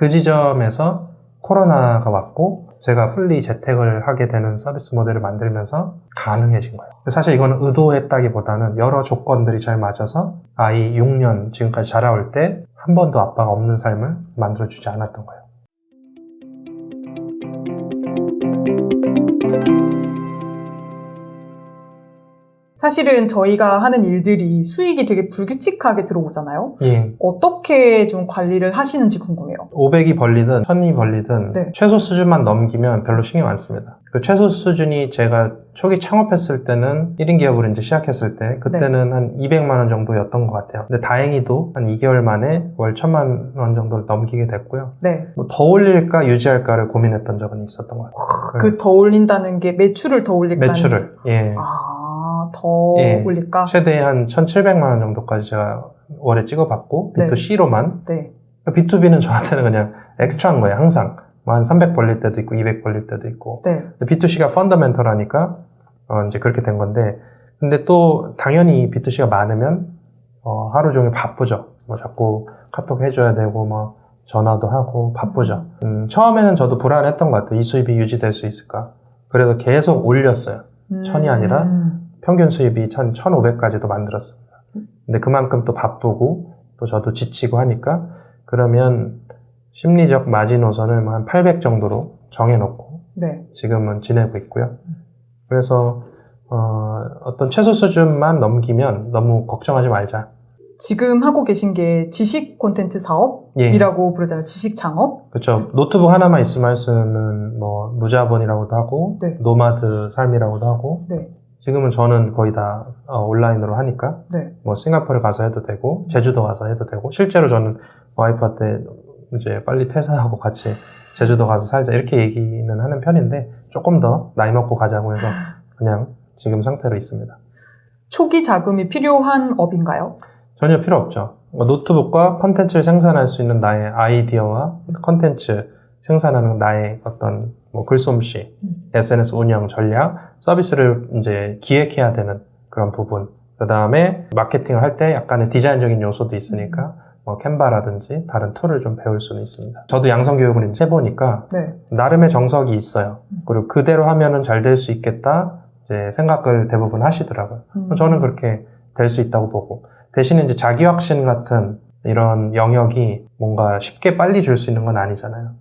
그 지점에서 코로나가 왔고 제가 풀리 재택을 하게 되는 서비스 모델을 만들면서 가능해진 거예요. 사실 이거는 의도했다기보다는 여러 조건들이 잘 맞아서 아이 6년 지금까지 자라올 때 한 번도 아빠가 없는 삶을 만들어주지 않았던 거예요. 사실은 저희가 하는 일들이 수익이 되게 불규칙하게 들어오잖아요. 예. 어떻게 좀 관리를 하시는지 궁금해요. 500이 벌리든 1000이 벌리든 네. 최소 수준만 넘기면 별로 신경 안 씁니다. 그 최소 수준이 제가 초기 창업했을 때는 1인 기업으로 이제 시작했을 때 그때는 한 200만 원 정도였던 것 같아요. 근데 다행히도 한 2개월 만에 월 1000만 원 정도를 넘기게 됐고요. 네. 뭐 더 올릴까 유지할까를 고민했던 적은 있었던 것 같아요. 그 더 올린다는 게 매출을 더 올릴까는 매출을. 예. 더 예. 올릴까? 최대 한 1700만 원 정도까지 제가 월에 찍어봤고 네. B2C로만 네. B2B는 저한테는 그냥 엑스트라인 거예요. 항상 뭐 한 300 벌릴 때도 있고 200 벌릴 때도 있고 네. B2C가 펀더멘털하니까 이제 그렇게 된 건데 근데 또 당연히 B2C가 많으면 하루 종일 바쁘죠. 뭐 자꾸 카톡 해줘야 되고 뭐 전화도 하고 바쁘죠. 처음에는 저도 불안했던 것 같아요. 이 수입이 유지될 수 있을까. 그래서 계속 올렸어요. 1000이 아니라 평균 수입이 1500까지도 만들었습니다. 근데 그만큼 또 바쁘고 또 저도 지치고 하니까 그러면 심리적 마지노선을 한 800 정도로 정해놓고 네. 지금은 지내고 있고요. 그래서 어떤 최소 수준만 넘기면 너무 걱정하지 말자. 지금 하고 계신 게 지식 콘텐츠 사업이라고 부르잖아요. 지식 창업. 그렇죠. 노트북 하나만 있으면 할 수는 뭐 무자본이라고도 하고 네. 노마드 삶이라고도 하고 네. 지금은 저는 거의 다 온라인으로 하니까 네. 뭐 싱가포르 가서 해도 되고 제주도 가서 해도 되고 실제로 저는 와이프한테 이제 빨리 퇴사하고 같이 제주도 가서 살자 이렇게 얘기는 하는 편인데 조금 더 나이 먹고 가자고 해서 그냥 지금 상태로 있습니다. 초기 자금이 필요한 업인가요? 전혀 필요 없죠. 노트북과 컨텐츠를 생산할 수 있는 나의 아이디어와 컨텐츠 생산하는 나의 어떤 뭐 글솜씨, SNS 운영 전략, 서비스를 이제 기획해야 되는 그런 부분. 그 다음에 마케팅을 할 때 약간의 디자인적인 요소도 있으니까 뭐 캔바라든지 다른 툴을 좀 배울 수는 있습니다. 저도 양성교육을 이제 해보니까 네. 나름의 정석이 있어요. 그리고 그대로 하면은 잘 될 수 있겠다 이제 생각을 대부분 하시더라고요. 저는 그렇게 될 수 있다고 보고 대신에 이제 자기 확신 같은 이런 영역이 뭔가 쉽게 빨리 줄 수 있는 건 아니잖아요.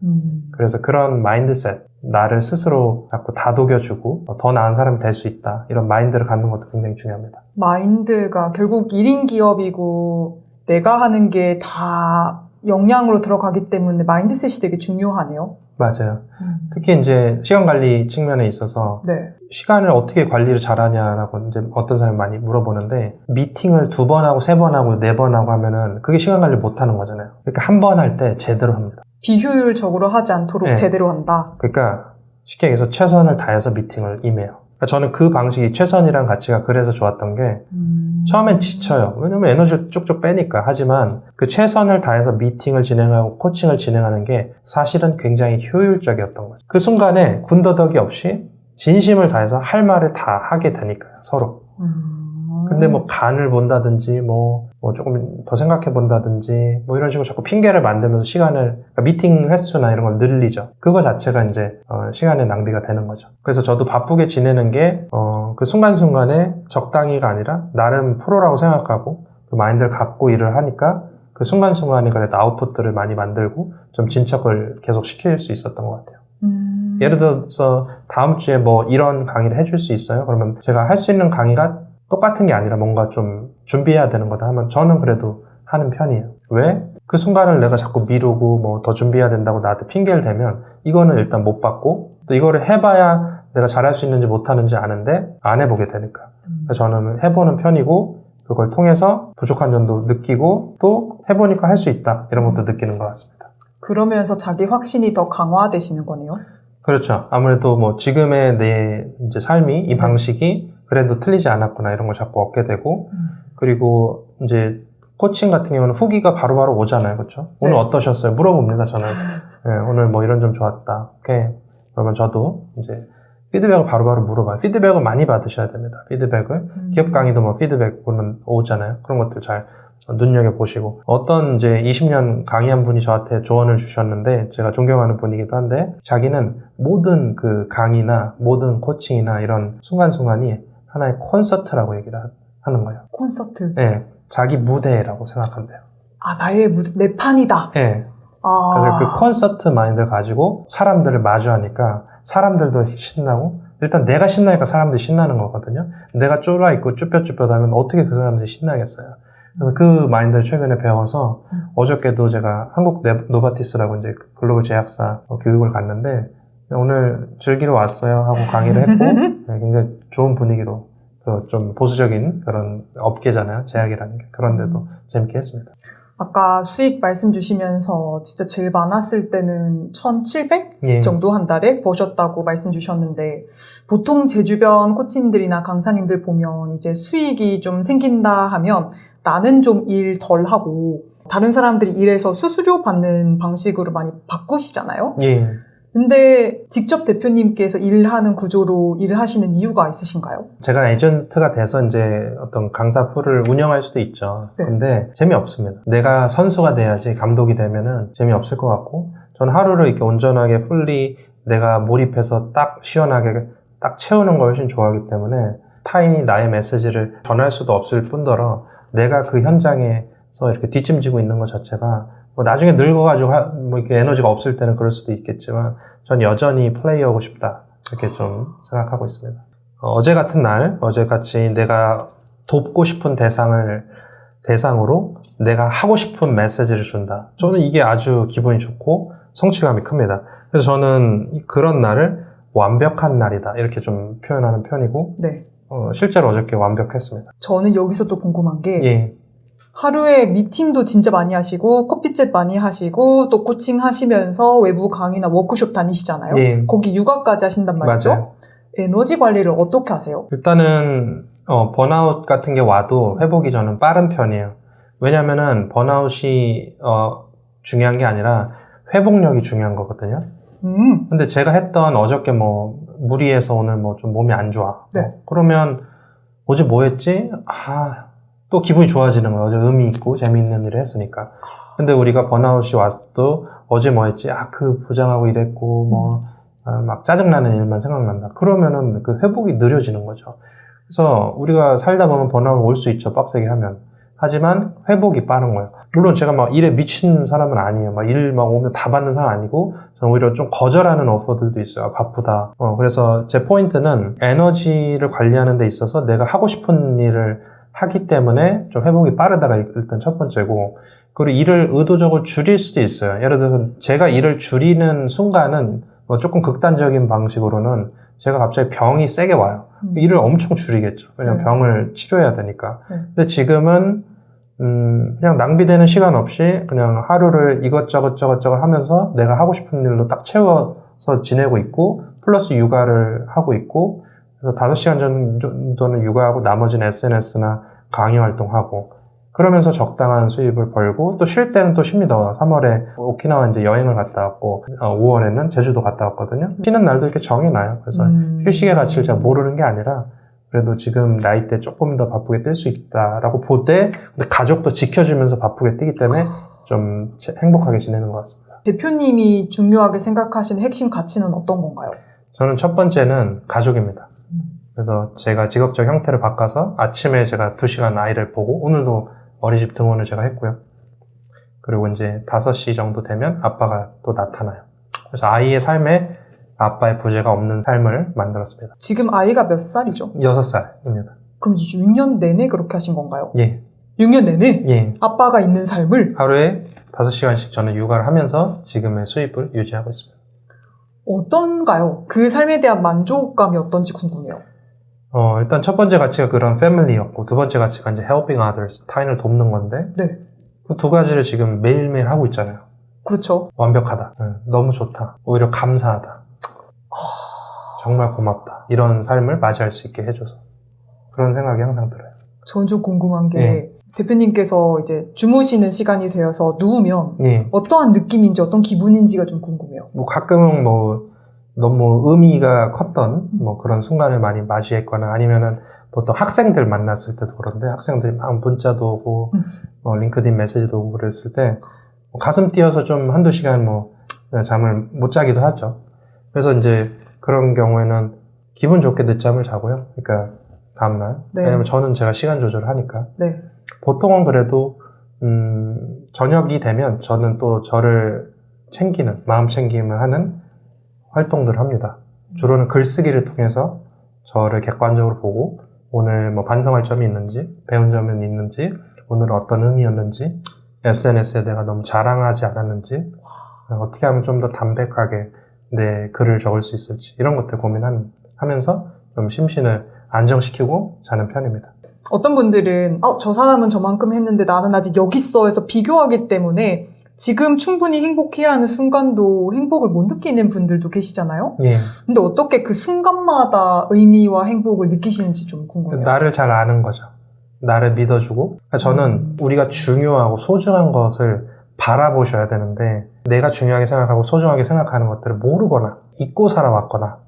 그래서 그런 마인드셋, 나를 스스로 자꾸 다독여주고 더 나은 사람이 될 수 있다. 이런 마인드를 갖는 것도 굉장히 중요합니다. 마인드가 결국 1인 기업이고 내가 하는 게 다 역량으로 들어가기 때문에 마인드셋이 되게 중요하네요. 맞아요. 특히 이제 시간 관리 측면에 있어서 네. 시간을 어떻게 관리를 잘하냐라고 이제 어떤 사람이 많이 물어보는데 미팅을 2번 하고 3번 하고 4번 하고 하면은 그게 시간 관리 못 하는 거잖아요. 그러니까 한 번 할 때 제대로 합니다. 비효율적으로 하지 않도록 네. 제대로 한다. 그러니까 쉽게 얘기해서 최선을 다해서 미팅을 임해요. 그러니까 저는 그 방식이 최선이라는 가치가 그래서 좋았던 게 처음엔 지쳐요. 왜냐면 에너지를 쭉쭉 빼니까. 하지만 그 최선을 다해서 미팅을 진행하고 코칭을 진행하는 게 사실은 굉장히 효율적이었던 거죠. 그 순간에 군더더기 없이 진심을 다해서 할 말을 다 하게 되니까요. 서로. 근데 뭐 간을 본다든지 뭐 조금 더 생각해 본다든지 뭐 이런 식으로 자꾸 핑계를 만들면서 시간을 그러니까 미팅 횟수나 이런 걸 늘리죠. 그거 자체가 이제 시간의 낭비가 되는 거죠. 그래서 저도 바쁘게 지내는 게 그 순간순간에 적당히가 아니라 나름 프로라고 생각하고 그 마인드를 갖고 일을 하니까 그 순간순간에 그래도 아웃풋들을 많이 만들고 좀 진척을 계속 시킬 수 있었던 것 같아요. 예를 들어서 다음 주에 뭐 이런 강의를 해줄 수 있어요? 그러면 제가 할 수 있는 강의가 똑같은 게 아니라 뭔가 좀 준비해야 되는 거다 하면 저는 그래도 하는 편이에요. 왜? 그 순간을 내가 자꾸 미루고 뭐 더 준비해야 된다고 나한테 핑계를 대면 이거는 일단 못 받고 또 이거를 해봐야 내가 잘할 수 있는지 못하는지 아는데 안 해보게 되니까. 그래서 저는 해보는 편이고 그걸 통해서 부족한 점도 느끼고 또 해보니까 할 수 있다 이런 것도 느끼는 것 같습니다. 그러면서 자기 확신이 더 강화되시는 거네요? 그렇죠. 아무래도 뭐 지금의 내 이제 삶이 이 방식이 그래도 틀리지 않았구나 이런 걸 자꾸 얻게 되고 그리고 이제 코칭 같은 경우는 후기가 바로바로 오잖아요. 그렇죠? 네. 오늘 어떠셨어요? 물어봅니다. 저는. 네, 오늘 뭐 이런 점 좋았다. 오케이. 그러면 저도 이제 피드백을 바로바로 물어봐요. 피드백을 많이 받으셔야 됩니다. 피드백을. 기업 강의도 뭐 피드백 오잖아요. 그런 것들 잘 눈여겨보시고 어떤 이제 20년 강의한 분이 저한테 조언을 주셨는데 제가 존경하는 분이기도 한데 자기는 모든 그 강의나 모든 코칭이나 이런 순간순간이 하나의 콘서트라고 얘기를 하는 거예요. 콘서트. 네, 자기 무대라고 생각한대요. 아, 나의 무대, 내 판이다. 네. 아. 그래서 그 콘서트 마인드를 가지고 사람들을 마주하니까 사람들도 신나고 일단 내가 신나니까 사람들이 신나는 거거든요. 내가 쫄아있고 쭈뼛쭈뼛하면 어떻게 그 사람들이 신나겠어요. 그래서 그 마인드를 최근에 배워서 어저께도 제가 한국 노바티스라고 이제 글로벌 제약사 교육을 갔는데 오늘 즐기러 왔어요 하고 강의를 했고 네, 굉장히 좋은 분위기로 좀 보수적인 그런 업계잖아요. 제약이라는 게. 그런데도 재밌게 했습니다. 아까 수익 말씀 주시면서 진짜 제일 많았을 때는 1,700 예. 정도 한 달에 버셨다고 말씀 주셨는데 보통 제 주변 코치님들이나 강사님들 보면 이제 수익이 좀 생긴다 하면 나는 좀 일 덜 하고 다른 사람들이 일해서 수수료 받는 방식으로 많이 바꾸시잖아요. 예. 근데 직접 대표님께서 일하는 구조로 일을 하시는 이유가 있으신가요? 제가 에이전트가 돼서 이제 어떤 강사 풀을 운영할 수도 있죠. 네. 근데 재미없습니다. 내가 선수가 돼야지 감독이 되면은 재미없을 것 같고 저는 하루를 이렇게 온전하게 풀리 내가 몰입해서 딱 시원하게 딱 채우는 걸 훨씬 좋아하기 때문에 타인이 나의 메시지를 전할 수도 없을 뿐더러 내가 그 현장에서 이렇게 뒷짐지고 있는 것 자체가 뭐 나중에 늙어가지고 뭐 이렇게 에너지가 없을 때는 그럴 수도 있겠지만 전 여전히 플레이하고 싶다 이렇게 좀 생각하고 있습니다. 어제 같은 날 어제같이 내가 돕고 싶은 대상으로 내가 하고 싶은 메시지를 준다. 저는 이게 아주 기분이 좋고 성취감이 큽니다. 그래서 저는 그런 날을 완벽한 날이다 이렇게 좀 표현하는 편이고 네. 실제로 어저께 완벽했습니다. 저는 여기서 또 궁금한 게 예. 하루에 미팅도 진짜 많이 하시고 커피챗 많이 하시고 또 코칭 하시면서 외부 강의나 워크숍 다니시잖아요. 예. 거기 육아까지 하신단 말이죠. 맞아요. 에너지 관리를 어떻게 하세요? 일단은 번아웃 같은 게 와도 회복이 저는 빠른 편이에요. 왜냐면은 번아웃이 중요한 게 아니라 회복력이 중요한 거거든요. 근데 제가 했던 어저께 뭐 무리해서 오늘 뭐 좀 몸이 안 좋아. 네. 그러면 어제 뭐 했지? 또 기분이 좋아지는 거예요. 어제 의미 있고 재미있는 일을 했으니까. 근데 우리가 번아웃이 와도 어제 뭐 했지? 그 부장하고 일했고 막 짜증나는 일만 생각난다. 그러면은 그 회복이 느려지는 거죠. 그래서 우리가 살다 보면 번아웃 올 수 있죠. 빡세게 하면. 하지만 회복이 빠른 거예요. 물론 제가 막 일에 미친 사람은 아니에요. 막 일 막 오면 다 받는 사람 아니고 저는 오히려 좀 거절하는 오퍼들도 있어요. 바쁘다. 그래서 제 포인트는 에너지를 관리하는 데 있어서 내가 하고 싶은 일을 하기 때문에 좀 회복이 빠르다가 일단 첫 번째고 그리고 일을 의도적으로 줄일 수도 있어요. 예를 들어서 제가 일을 줄이는 순간은 조금 극단적인 방식으로는 제가 갑자기 병이 세게 와요. 일을 엄청 줄이겠죠. 왜냐면 네. 병을 치료해야 되니까. 네. 근데 지금은 그냥 낭비되는 시간 없이 그냥 하루를 이것저것 하면서 내가 하고 싶은 일로 딱 채워서 지내고 있고 플러스 육아를 하고 있고 그래서 5시간 정도는 육아하고 나머지는 SNS나 강의 활동하고 그러면서 적당한 수입을 벌고 또 쉴 때는 또 쉽니다. 3월에 오키나와 이제 여행을 갔다 왔고 5월에는 제주도 갔다 왔거든요. 쉬는 날도 이렇게 정해놔요. 그래서 휴식의 가치를 제가 모르는 게 아니라 그래도 지금 나이 때 조금 더 바쁘게 뛸 수 있다라고 보되 근데 가족도 지켜주면서 바쁘게 뛰기 때문에 좀 행복하게 지내는 것 같습니다. 대표님이 중요하게 생각하시는 핵심 가치는 어떤 건가요? 저는 첫 번째는 가족입니다. 그래서 제가 직업적 형태를 바꿔서 아침에 제가 2시간 아이를 보고 오늘도 어린이집 등원을 제가 했고요. 그리고 이제 5시 정도 되면 아빠가 또 나타나요. 그래서 아이의 삶에 아빠의 부재가 없는 삶을 만들었습니다. 지금 아이가 몇 살이죠? 6살입니다. 그럼 이제 6년 내내 그렇게 하신 건가요? 예. 6년 내내? 예. 아빠가 있는 삶을? 하루에 5시간씩 저는 육아를 하면서 지금의 수입을 유지하고 있습니다. 어떤가요? 그 삶에 대한 만족감이 어떤지 궁금해요. 일단 첫 번째 가치가 그런 패밀리였고 두 번째 가치가 이제 helping others, 타인을 돕는 건데 네. 그 두 가지를 지금 매일매일 하고 있잖아요. 그렇죠. 완벽하다. 너무 좋다. 오히려 감사하다. 정말 고맙다. 이런 삶을 맞이할 수 있게 해줘서 그런 생각이 항상 들어요. 저는 좀 궁금한 게 대표님께서 이제 주무시는 시간이 되어서 누우면 어떠한 느낌인지 어떤 기분인지가 좀 궁금해요. 뭐 가끔은 뭐 너무 의미가 컸던 뭐 그런 순간을 많이 맞이했거나 아니면은 보통 학생들 만났을 때도 그런데 학생들이 막 문자도 오고 링크드인 메시지도 오고 그랬을 때 가슴 뛰어서 좀 한두 시간 잠을 못 자기도 하죠. 그래서 이제 그런 경우에는 기분 좋게 늦잠을 자고요. 그러니까 다음날. 네. 왜냐면 저는 제가 시간 조절을 하니까. 네. 보통은 그래도 저녁이 되면 저는 또 저를 챙기는, 마음 챙김을 하는 활동들을 합니다. 주로는 글쓰기를 통해서 저를 객관적으로 보고 오늘 반성할 점이 있는지, 배운 점이 있는지, 오늘은 어떤 의미였는지, SNS에 내가 너무 자랑하지 않았는지, 어떻게 하면 좀 더 담백하게 내 글을 적을 수 있을지, 이런 것들 고민하면서 좀 심신을 안정시키고 자는 편입니다. 어떤 분들은 저 사람은 저만큼 했는데 나는 아직 여기 있어 해서 비교하기 때문에 지금 충분히 행복해야 하는 순간도 행복을 못 느끼는 분들도 계시잖아요. 예. 근데 어떻게 그 순간마다 의미와 행복을 느끼시는지 좀 궁금해요. 나를 잘 아는 거죠. 나를 믿어주고. 저는 우리가 중요하고 소중한 것을 바라보셔야 되는데 내가 중요하게 생각하고 소중하게 생각하는 것들을 모르거나 잊고 살아왔거나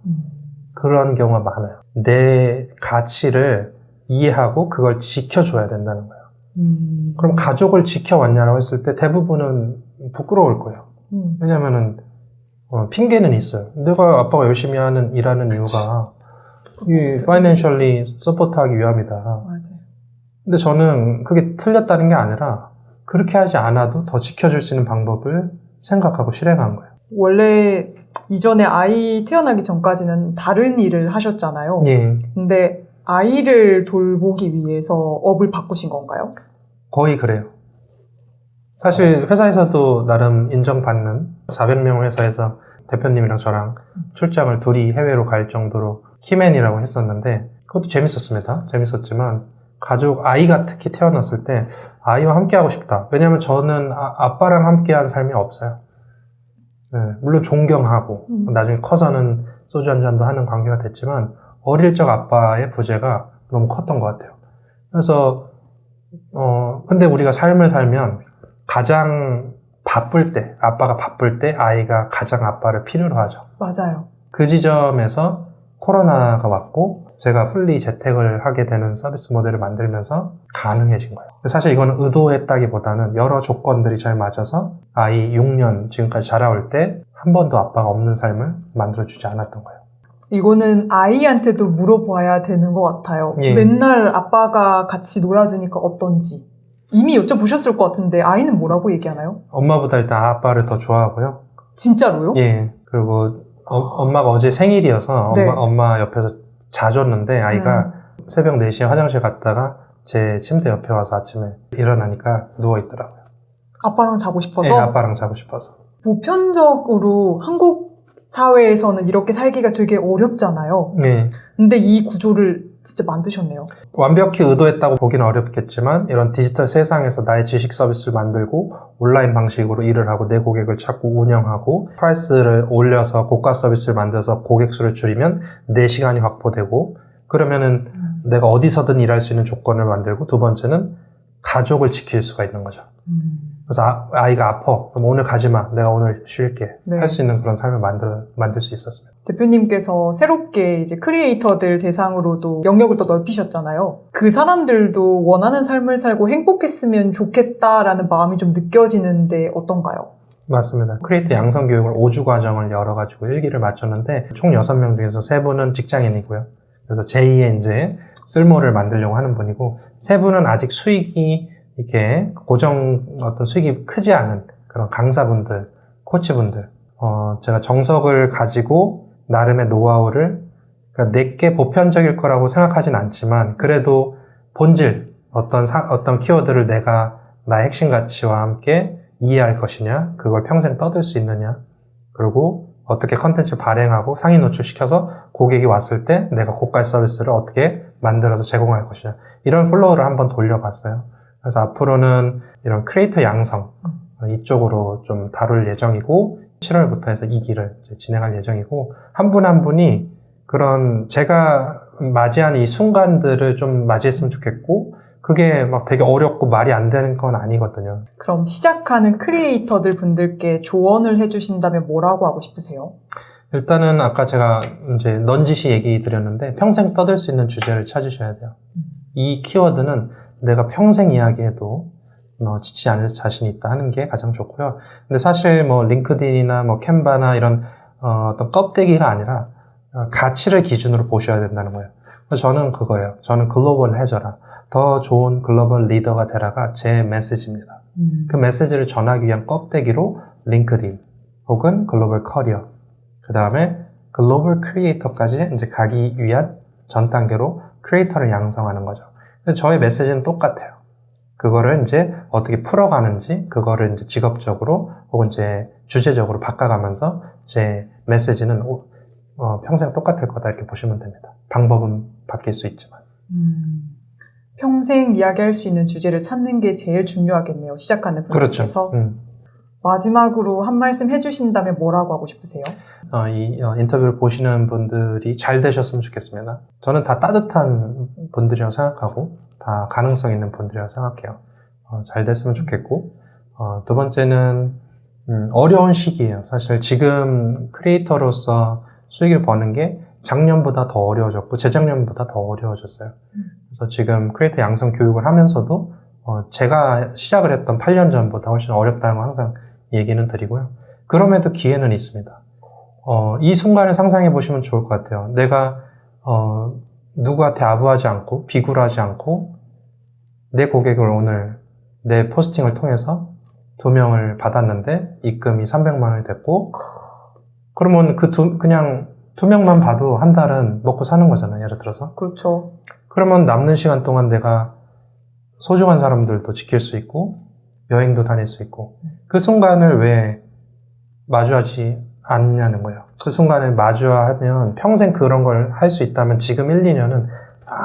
그런 경우가 많아요. 내 가치를 이해하고 그걸 지켜줘야 된다는 거예요. 그럼 가족을 지켜왔냐라고 했을 때 대부분은 부끄러울 거예요. 왜냐면은 핑계는 있어요. 내가 아빠가 열심히 일하는 이유가 이 파이낸셜리 서포트하기 위함이다. 맞아요. 근데 저는 그게 틀렸다는 게 아니라 그렇게 하지 않아도 더 지켜줄 수 있는 방법을 생각하고 실행한 거예요. 원래 이전에 아이 태어나기 전까지는 다른 일을 하셨잖아요. 예. 근데 아이를 돌보기 위해서 업을 바꾸신 건가요? 거의 그래요. 사실 회사에서도 나름 인정받는 400명 회사에서 대표님이랑 저랑 출장을 둘이 해외로 갈 정도로 키맨이라고 했었는데 그것도 재밌었습니다. 재밌었지만 아이가 특히 태어났을 때 아이와 함께 하고 싶다. 왜냐하면 저는 아빠랑 함께 한 삶이 없어요. 네, 물론 존경하고 나중에 커서는 소주 한 잔도 하는 관계가 됐지만 어릴 적 아빠의 부재가 너무 컸던 것 같아요. 그래서 근데 우리가 삶을 살면 가장 바쁠 때, 아빠가 바쁠 때 아이가 가장 아빠를 필요로 하죠. 맞아요. 그 지점에서 코로나가 왔고 제가 풀리 재택을 하게 되는 서비스 모델을 만들면서 가능해진 거예요. 사실 이거는 의도했다기보다는 여러 조건들이 잘 맞아서 아이 6년 지금까지 자라올 때 한 번도 아빠가 없는 삶을 만들어주지 않았던 거예요. 이거는 아이한테도 물어봐야 되는 것 같아요. 예. 맨날 아빠가 같이 놀아주니까 어떤지. 이미 여쭤보셨을 것 같은데 아이는 뭐라고 얘기하나요? 엄마보다 일단 아빠를 더 좋아하고요. 진짜로요? 예. 그리고 엄마가 어제 생일이어서 네. 엄마 옆에서 자줬는데 아이가 새벽 4시에 화장실 갔다가 제 침대 옆에 와서 아침에 일어나니까 누워있더라고요. 아빠랑 자고 싶어서? 예, 아빠랑 자고 싶어서. 보편적으로 한국 사회에서는 이렇게 살기가 되게 어렵잖아요. 네. 근데 이 구조를 진짜 만드셨네요. 완벽히 의도했다고 보기는 어렵겠지만 이런 디지털 세상에서 나의 지식 서비스를 만들고 온라인 방식으로 일을 하고 내 고객을 찾고 운영하고 프라이스를 올려서 고가 서비스를 만들어서 고객 수를 줄이면 내 시간이 확보되고 그러면은 내가 어디서든 일할 수 있는 조건을 만들고 두 번째는 가족을 지킬 수가 있는 거죠. 그래서 아이가 아파. 그럼 오늘 가지 마. 내가 오늘 쉴게. 네. 할 수 있는 그런 삶을 만들 수 있었습니다. 대표님께서 새롭게 이제 크리에이터들 대상으로도 영역을 또 넓히셨잖아요. 그 사람들도 원하는 삶을 살고 행복했으면 좋겠다라는 마음이 좀 느껴지는데 어떤가요? 맞습니다. 크리에이터 양성 교육을 5주 과정을 열어가지고 1기를 마쳤는데 총 6명 중에서 3분은 직장인이고요. 그래서 제2의 이제 쓸모를 만들려고 하는 분이고 3분은 아직 수익이 이렇게 어떤 수익이 크지 않은 그런 강사분들, 코치분들, 제가 정석을 가지고 나름의 노하우를, 그러니까 내게 보편적일 거라고 생각하진 않지만, 그래도 본질, 어떤 키워드를 내가 나의 핵심 가치와 함께 이해할 것이냐, 그걸 평생 떠들 수 있느냐, 그리고 어떻게 컨텐츠를 발행하고 상위 노출시켜서 고객이 왔을 때 내가 고가 서비스를 어떻게 만들어서 제공할 것이냐, 이런 플로우를 한번 돌려봤어요. 그래서 앞으로는 이런 크리에이터 양성 이쪽으로 좀 다룰 예정이고 7월부터 해서 2기를 진행할 예정이고 한 분 한 분이 그런 제가 맞이한 이 순간들을 좀 맞이했으면 좋겠고 그게 막 되게 어렵고 말이 안 되는 건 아니거든요. 그럼 시작하는 크리에이터들 분들께 조언을 해주신다면 뭐라고 하고 싶으세요? 일단은 아까 제가 이제 넌지시 얘기 드렸는데 평생 떠들 수 있는 주제를 찾으셔야 돼요. 이 키워드는 내가 평생 이야기해도 지치지 않을 자신이 있다 하는 게 가장 좋고요. 근데 사실 뭐 링크드인이나 뭐 캔바나 이런 어떤 껍데기가 아니라 가치를 기준으로 보셔야 된다는 거예요. 그래서 저는 그거예요. 저는 글로벌 해줘라. 더 좋은 글로벌 리더가 되라가 제 메시지입니다. 그 메시지를 전하기 위한 껍데기로 링크드인 혹은 글로벌 커리어 그 다음에 글로벌 크리에이터까지 이제 가기 위한 전 단계로 크리에이터를 양성하는 거죠. 근데 저의 메시지는 똑같아요. 그거를 이제 어떻게 풀어가는지, 그거를 이제 직업적으로 혹은 이제 주제적으로 바꿔가면서 제 메시지는 평생 똑같을 거다 이렇게 보시면 됩니다. 방법은 바뀔 수 있지만. 평생 이야기할 수 있는 주제를 찾는 게 제일 중요하겠네요. 시작하는 분들께서. 그렇죠. 마지막으로 한 말씀 해주신다면 뭐라고 하고 싶으세요? 이 인터뷰를 보시는 분들이 잘 되셨으면 좋겠습니다. 저는 다 따뜻한 분들이라고 생각하고 다 가능성 있는 분들이라고 생각해요. 잘 됐으면 좋겠고 두 번째는 어려운 시기예요. 사실 지금 크리에이터로서 수익을 버는 게 작년보다 더 어려워졌고 재작년보다 더 어려워졌어요. 그래서 지금 크리에이터 양성 교육을 하면서도 제가 시작을 했던 8년 전보다 훨씬 어렵다는 거 항상 얘기는 드리고요. 그럼에도 기회는 있습니다. 이 순간을 상상해 보시면 좋을 것 같아요. 내가 누구한테 아부하지 않고 비굴하지 않고 내 고객을 오늘 내 포스팅을 통해서 2명을 받았는데 입금이 300만 원이 됐고 그러면 그냥 2명만 봐도 한 달은 먹고 사는 거잖아요. 예를 들어서. 그렇죠. 그러면 남는 시간 동안 내가 소중한 사람들도 지킬 수 있고 여행도 다닐 수 있고 그 순간을 왜 마주하지 않냐는 거예요. 그 순간을 마주하면 평생 그런 걸 할 수 있다면 지금 1, 2년은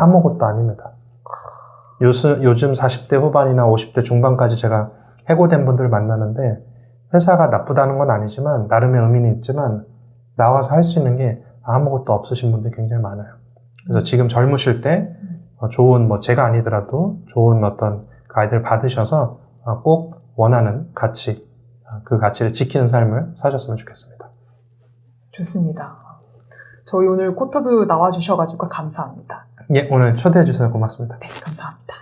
아무것도 아닙니다. 요즘 40대 후반이나 50대 중반까지 제가 해고된 분들을 만나는데 회사가 나쁘다는 건 아니지만 나름의 의미는 있지만 나와서 할 수 있는 게 아무것도 없으신 분들이 굉장히 많아요. 그래서 지금 젊으실 때 좋은 제가 아니더라도 좋은 어떤 가이드를 받으셔서 꼭 원하는 가치, 그 가치를 지키는 삶을 사셨으면 좋겠습니다. 좋습니다. 저희 오늘 코터뷰 나와주셔가지고 감사합니다. 예, 오늘 초대해 주셔서 고맙습니다. 네, 감사합니다.